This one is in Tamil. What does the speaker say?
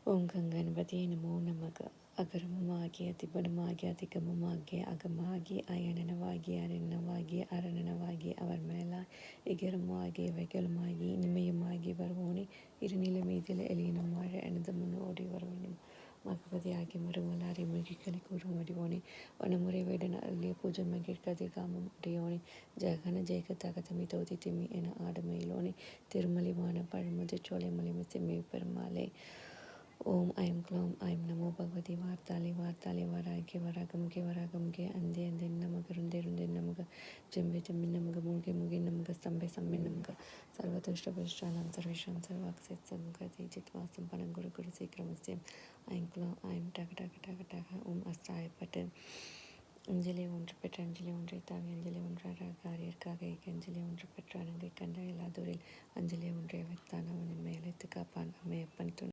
ஓம் கங்கணபதியே நமோ நமக. அகரமுமாகிய திபனுமாகிய அதிகமுமாகிய அகமாகிய அயனனவாகிய அரணவாகிய அரணனவாகிய அவர் மேலாய் இகரமாகிய வைகலுமாகி இனிமையுமாகி வருவோனே இருநிலை மீதில் எளியனும் வாழ எனது முன்னோடி வருவனும் மகபதியாகி மறுமலாரி முகிகளை கூறும் வடிவோனே வனமுறை வேடன் அருளிய பூஜை மகிழ் கதிர்காமம் உடையோனே ஜகன ஜெயக தகதமி தோதி திமி என ஆடுமயிலோனே திருமலிவான பழமுதிர் சோலை மலிமை செம்மை பெருமாளே. ஓம் ஐம் க்ளோம் ஐம் நமோ பகவதி வார்த்தாளி வார்த்தாளி வராகி வராகமுகே வராகமுகே அந்தே அந்தே நமக ருந்தே ருந்தே நமக ஜெம்பே ஜெம்பி நமக மூழ்கி மூகி நமக ஸ்தம்பே சம்பே நமக சர்வதுஷ்ட புஷ்டானாம் சர்வேஷாம் சர்வாக்ஷித் சம்கதி ஜித்வாசம் பணம் குரு குரு சீக்கிரமஸ்யம் ஐம் க்ளோம் ஐம் டக டக டக டக ஓம் அஸ்தாயப்பட்டு அஞ்சலி ஒன்று பெற்ற அஞ்சலி ஒன்றை தாவி அஞ்சலி ஒன்றாக காரியற்காக அஞ்சலி ஒன்று பெற்ற அணங்கை கண்ட எல்லாதூரில் அஞ்சலி ஒன்றை வைத்தான் அவனின் மேலெத்து காப்பான் அம்மையப்பன் துணை